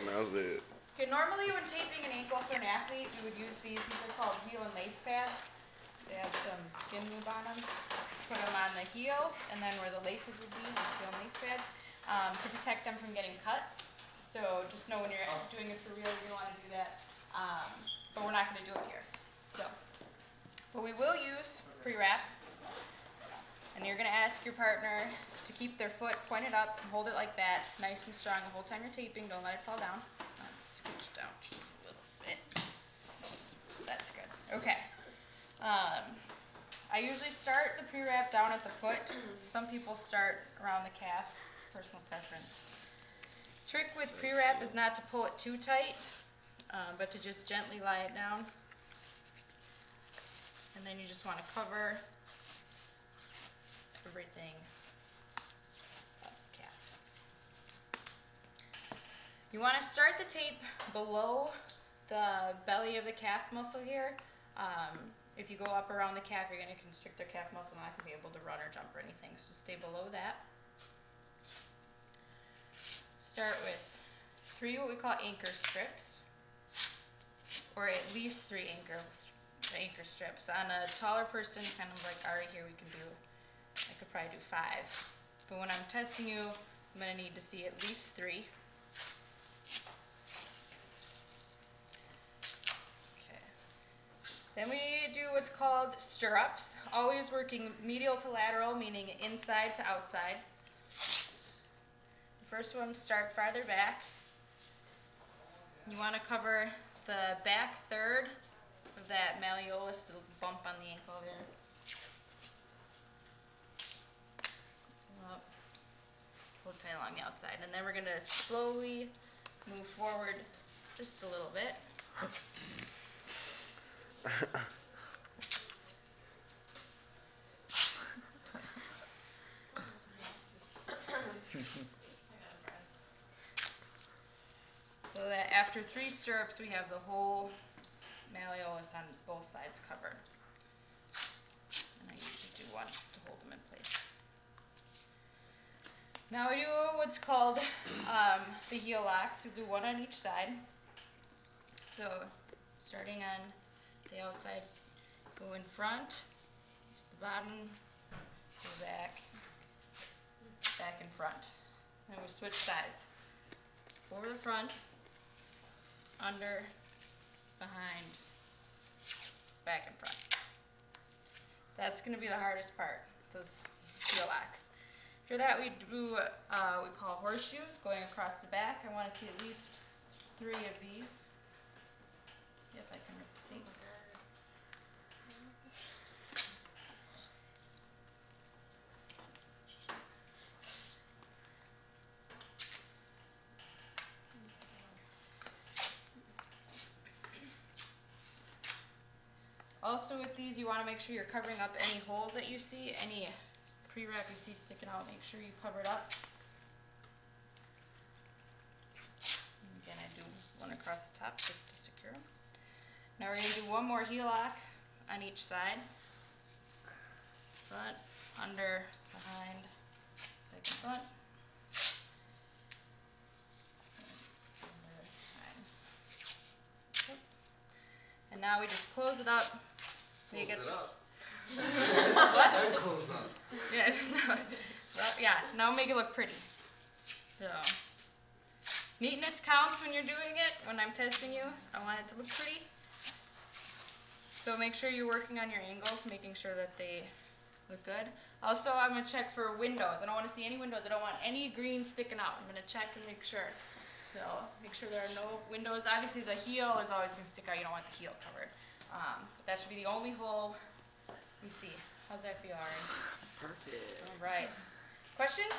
Now's it. Okay, normally when taping an ankle for an athlete, we would use these. These are called heel and lace pads. They have some skin lube on them. Put them on the heel, and then where the laces would be, the heel and lace pads, to protect them from getting cut. So just know when you're doing it for real, you're going to want to do that. But we're not going to do it here. So, but we will use pre-wrap. And you're going to ask your partner to keep their foot pointed up and hold it like that, nice and strong the whole time you're taping. Don't let it fall down. Scooch down just a little bit. That's good. Okay. I usually start the pre-wrap down at the foot. Some people start around the calf. Personal preference. Trick with pre-wrap is not to pull it too tight, but to just gently lie it down. And then you just want to cover everything up the calf. You want to start the tape below the belly of the calf muscle here. If you go up around the calf, you're going to constrict their calf muscle, not going to be able to run or jump or anything. So stay below that. Start with 3 what we call anchor strips, or at least 3 anchor strips. On a taller person, kind of like Ari here, I could probably do 5. But when I'm testing you, I'm going to need to see at least 3. Okay. Then we do what's called stirrups, always working medial to lateral, meaning inside to outside. The first one, start farther back. You want to cover the back third of that malleolus, the bump on the ankle there. Up, pull tight along the outside. And then we're going to slowly move forward just a little bit. So that after 3 stirrups, we have the whole malleolus on both sides covered. And I usually do one just to hold them in place. Now we do what's called the heel locks. We do one on each side. So starting on the outside, go in front, to the bottom, go back, back and front. Then we switch sides. Over the front, under, behind, back and front. That's going to be the hardest part, those heel locks. After that, we do what we call horseshoes, going across the back. I want to see at least 3 of these. If I can rip the tape. Also with these, you want to make sure you're covering up any holes that you see, any pre-wrap you see sticking out, make sure you cover it up. And again, I do one across the top just to secure them. Now we're going to do one more heel lock on each side. Front, under, behind, back and front. Under, behind. Okay. And now we just close it up. Close it up. What? Close up. Yeah, no. Well, yeah, now make it look pretty. So, neatness counts when you're doing it. When I'm testing you, I want it to look pretty. So make sure you're working on your angles, making sure that they look good. Also, I'm going to check for windows. I don't want to see any windows. I don't want any green sticking out. I'm going to check and make sure. So make sure there are no windows. Obviously, the heel is always going to stick out. You don't want the heel covered. But that should be the only hole you see. How's that feel, Ari? Perfect. All right. Questions?